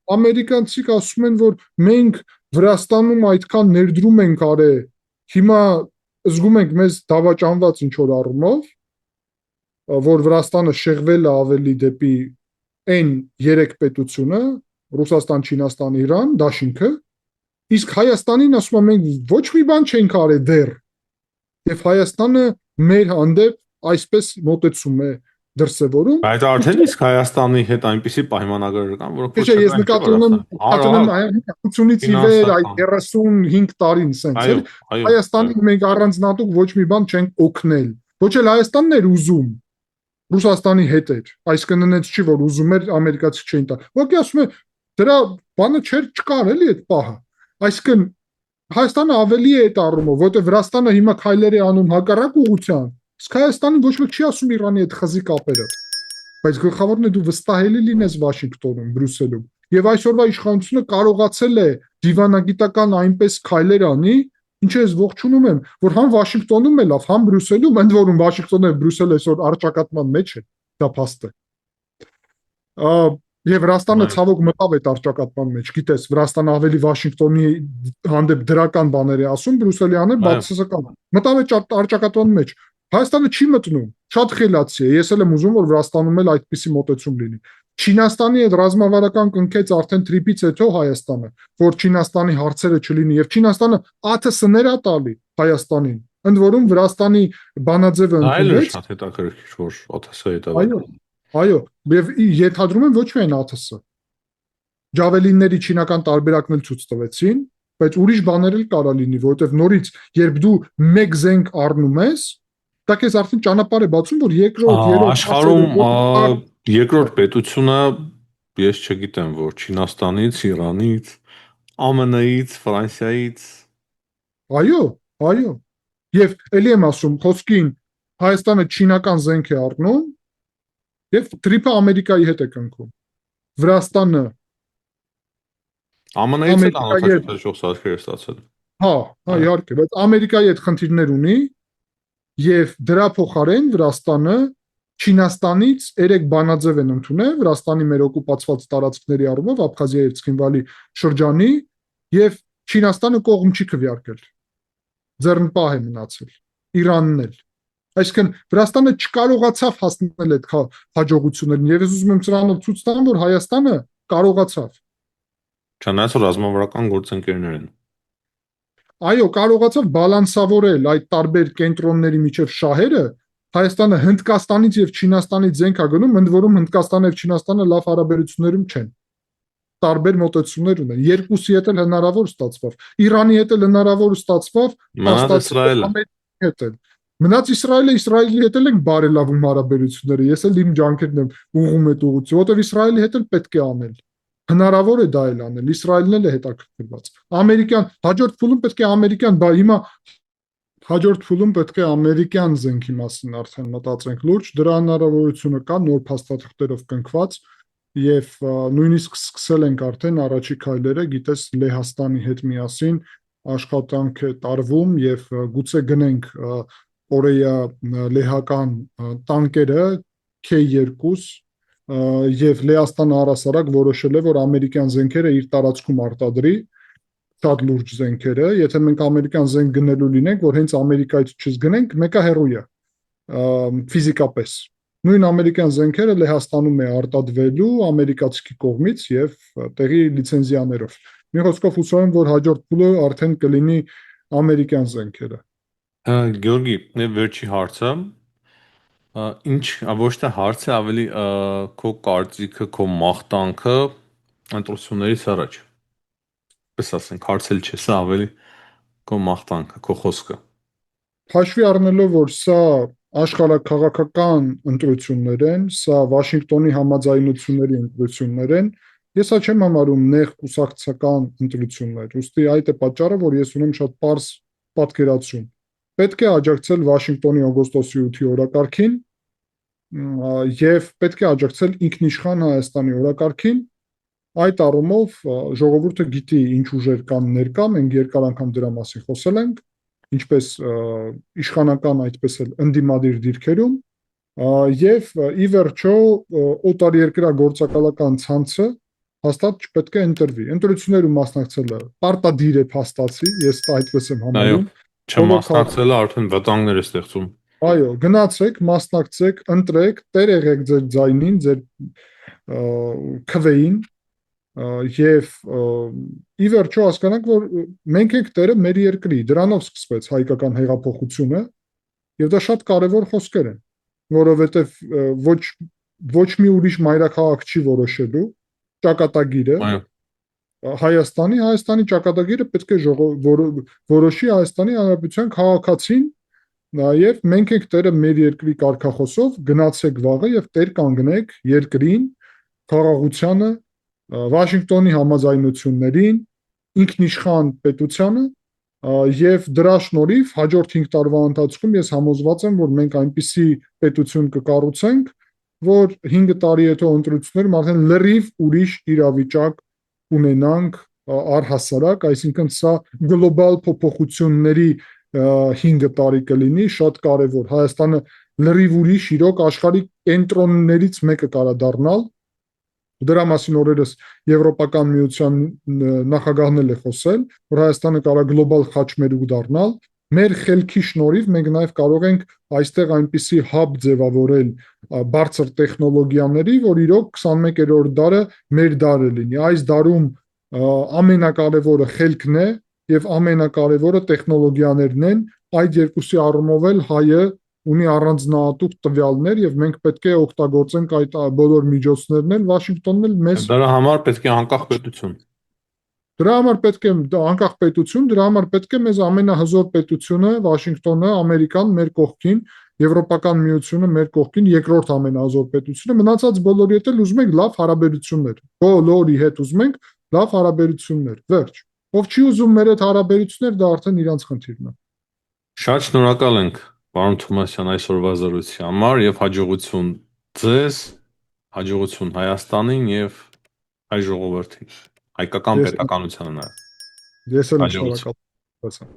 S2: Ամերիկանցիք ասում են, որ մենք Վրաստանում այդքան ներդրում ենք արել, հիմա զգում ենք մեզ դավաճանված ինչ որ առումով, որ Վրաստանը շեղվել է ավելի դեպի այն երեք պետությունը, Ռուսաստան, Չինաստան, Իրան, դաշինքը, իսկ Հայաստանին ասում են մենք ոչ մի բան չենք արել դեռ։ Եվ Հայաստանը մեր հանդեպ այսպես մոտեցում է դրսևորում։
S1: Բայց արդեն իսկ Հայաստանի հետ այնպիսի պայմանագրեր կան, որոնք
S2: Չէ, ես նկատի ունեմ հեղափոխությունից ի վեր այդ 35 տարին սենց էլ Հայաստանին մենք առանձնատուկ ոչ մի բան չենք օգնել։ Ոչ էլ Հայաստանն էր ուզում Ռուսաստանի հետ էր, այսինքն նենց չի որ ուզում էր ամերիկացի չէին տա։ Ոքի ասում է դրա բանը չկար էլի այդ պահը։ Այսինքն Հայաստանը ավելի է այդ առումով, որտեղ Վրաստանը հիմա քայլեր է անում հակառակ ուղղության, իսկ Հայաստանին ոչ մեկ չի ասում Իրանի հետ խզի կապերը։ Բայց գլխավորն է դու վստահելի լինես Վաշինգտոնում, Բրյուսելում։ Եվ այսօրվա իշխանությունը կարողացել է դիվանագիտական այնպես քայլեր անի, ինչը ես ողջունում եմ, որ համ Վաշինգտոնում է լավ, համ Բրյուսելում, ընդ որում Վաշինգտոնը եւ Բրյուսելը այսօր առճակատման մեջ են, դա փաստ է։ Եվ Վրաստանը ցավոք մտավ այդ առճակատման մեջ, գիտես, Վրաստանը ավելի Վաշինգտոնի հանդեպ դրական բաներ է ասում, Բրյուսելի հանդեպ բացասական։ Մտավ այդ առճակատման մեջ։ Հայաստանը չի մտնում, շատ խելացի է։ Ես էլ եմ ուզում, որ Վրաստանում էլ այդպիսի մոտեցում լինի։ Չինաստանի հետ ռազմավարական կնքեց արդեն տրիպից հետո Հայաստանը, որ Չինաստանի հարցերը չլինի եւ Չինաստանը ԱԹՍ-ներ է տալի Հայաստանին։ Ընդ որում Վրաստանի բանաձևը ընդունեց։
S1: Այլ շատ հետաքրքիր որ ԱԹՍ-ը հետ
S2: Այո, եւ ենթադրում եմ ոչ միայն ԱԹՍ-ը։ Ջավելինների չինական տարբերակն էլ ցույց տվեցին, բայց ուրիշ բաներ էլ կարա լինի, որովհետեւ նորից երբ դու մեկ զենք առնում ես, դա քեզ արդեն ճանապարհ է բացում, որ երկրորդ, երրորդ
S1: աշխարհում երկրորդ պետությունը ես չգիտեմ, որ Չինաստանից, Իրանից, ԱՄՆ-ից, Ֆրանսիայից։
S2: Այո։ Եվ ելի եմ ասում, խոսքին Հայաստանը չինական զենք է առնում եւ տրիպը Ամերիկայի հետ է կնքում։ Վրաստանը
S1: ԱՄՆ-ից էլ անօթաչող սարքեր է ստացել։
S2: Հա, իհարկե, բայց Ամերիկայի հետ խնդիրներ ունի եւ դրա փոխարեն Վրաստանը Չինաստանից 3 բանաձև են ընդունել Վրաստանի մեր օկուպացված տարածքների առումով Աբխազիա եւ Ցխինվալի շրջանի եւ Չինաստանը կողմ չի քվեարկել։ Ձեռնպահ է մնացել Իրանն էլ։ Այսինքն Վրաստանը չկարողացավ հասնել այդ հաջողություններին եւ ես ուզում եմ սրանով ցույց տամ, որ Հայաստանը կարողացավ։
S1: Չնայած որ ռազմավարական գործընկերներ են։
S2: Այո, կարողացավ բալանսավորել այդ տարբեր կենտրոնների միջև շահերը։ Հայաստանը Հնդկաստանից եւ Չինաստանից զենք է գնում, ընդ որում Հնդկաստանը եւ Չինաստանը լավ հարաբերություններում չեն։ Տարբեր մոտեցումներ ունեն։ Երկուսի հետ էլ հնարավոր ստացվավ։ Իրանի հետ էլ հնարավոր ստացվավ, Մնաց Իսրայելի հետ էլ ենք բարելավում հարաբերությունները։ Ես էլ իմ ջանքերն եմ ուղղում այդ ուղղությամբ, որովհետեւ Իսրայելի հետ էլ պետք է անել։ Հնարավոր է դա էլ անել, Իսրայելն էլ է հետաքրքրված։ Հաջորդ փուլում պետք է ամերիկյան, բա հիմա հաջորդ փուլում պետք է ամերիկյան զենքի մասին արդեն մտածենք լուրջ, դրա հնարավորությունը կա նոր փաստաթղթերով կնքված եւ նույնիսկ սկսել ենք արդեն առաջի քայլերը, գիտես Լեհաստանի հետ միասին աշխատանք է տարվում եւ գուցե գնենք Կորեա լեհական տանկերը K2 եւ Լեհաստանը առասարակ որոշել է, որ ամերիկյան զենքերը իր տարածքում արտադրի, շատ լուրջ զենքերը, եթե մենք ամերիկյան զենք գնելու լինենք, որ հենց Ամերիկայից չզգնենք, մեկը հեռու է ֆիզիկապես։ Նույն ամերիկյան զենքերը Լեհաստանում է արտադրվելու ամերիկացի կողմից եւ տեղի լիցենզիաներով։ Մի խոսքով հուսով եմ, որ հաջորդ փուլը արդեն կլինի ամերիկյան զենքերը։
S1: Գյորգի, վերջի հարցը, ինչ ոչ թե հարց է, ավելի քո կարծիքը, քո մաղթանքը ընտրություններից առաջ։ Պես ասենք, հարցել չէ, սա ավելի քո մաղթանքը, քո խոսքը։
S2: Հաշվի առնելով, որ սա աշխարհաքաղաքական ընտրություններ են, սա Վաշինգտոնի համաձայնությունների ընտրություններ են, ես հա չեմ համարում նեղ կուսակցական ընտրություններ։ Ուստի այդ է պատճառը, որ ես ունեմ շատ պարզ պատկերացում։ Պետք է աջակցել Վաշինգտոնի օգոստոսի 8-ի օրակարգին եւ պետք է աջակցել ինքնիշխան Հայաստանի օրակարգին։ Այդ առումով ժողովուրդը գիտի ինչ ուժեր կան ներկա, մենք երկար անգամ դրա մասին խոսել ենք, ինչպես իշխանական, այդպես էլ ընդդիմադիր դիրքերում, եւ ի վերջո օտարերկրյա գործակալական ցանցը հաստատ չպետք է ընտրվի։ Ընտրություններում մասնակցելը պարտադիր է փաստացի, ես այդպես եմ համարում։
S1: Չմասնակցելը արդեն վտանգներ է ստեղծում։
S2: Այո, գնացեք, մասնակցեք, ընտրեք, տեր եղեք ձեր ձայնին, ձեր քվեին եւ ի վերջո հասկանանք, որ մենք ենք տերը մեր երկրի, դրանով սկսվեց հայկական հեղափոխությունը եւ դա շատ կարեւոր խոսքեր են, որովհետեւ ոչ մի ուրիշ մայրաքաղաք չի որոշելու ճակատագիրը Հայաստանի ճակատագիրը պետք է որոշի Հայաստանի Հանրապետության քաղաքացին, եւ մենք ենք տերը մեր երկրի կարգախոսով, գնացեք վաղը եւ տեր կանգնեք երկրին, խաղաղությանը, Վաշինգտոնի համաձայնություններին, ինքնիշխան պետությանը եւ դրա շնորհիվ հաջորդ 5 տարվա ընթացքում ես համոզված եմ, որ մենք այնպիսի պետություն կկառուցենք, որ 5 տարի հետո ընտրություններում արդեն լրիվ ուրիշ իրավիճակ ունենանք առհասարակ, այսինքն սա գլոբալ փոփոխությունների 5 տարի կլինի, շատ կարևոր։ Հայաստանը լրիվ ուրիշ իրոք աշխարհի կենտրոններից մեկը կարա դառնալ։ Դրա մասին օրերս Եվրոպական միության նախագահն էլ է խոսել, որ Հայաստանը կարա գլոբալ խաչմերուկ դառնալ։ Մեր խելքի շնորհիվ մենք նաև կարող ենք այստեղ այնպիսի հաբ ձևավորել բարձր տեխնոլոգիաների, որ իրոք 21-րդ դարը մեր դարը լինի։ Այս դարում ամենակարևորը խելքն է եւ ամենակարևորը տեխնոլոգիաներն են։ Այդ երկուսի առումով էլ հայը ունի առանձնահատուկ տվյալներ եւ մենք պետք է օգտագործենք այդ բոլոր միջոցներն էլ, Վաշինգտոնն էլ մեզ
S1: Դրա համար պետք է անկախ պետություն։
S2: Դրա համար պետք է անկախ պետություն, դրա համար պետք է մեզ ամենահզոր պետությունը Վաշինգտոնը, Ամերիկան մեր կողքին, Եվրոպական միությունը մեր կողքին, երկրորդ ամենահզոր պետությունը, մնացած բոլորի հետ էլ ուզում ենք լավ հարաբերություններ։ Բոլորի հետ ուզում ենք լավ հարաբերություններ։ Վերջ։ Ով չի ուզում մեր հետ հարաբերություններ, դա արդեն իրանց խնդիրն է։
S1: Շատ շնորհակալ ենք, պարոն Թոմասյան, այսօրվա զրույցի համար եւ հաջողություն ձեզ, հաջողություն Հայաստանին եւ հայ ժողովրդին, հայկական պետականությանը նաեւ։
S2: Ես էլ շնորհակալ եմ։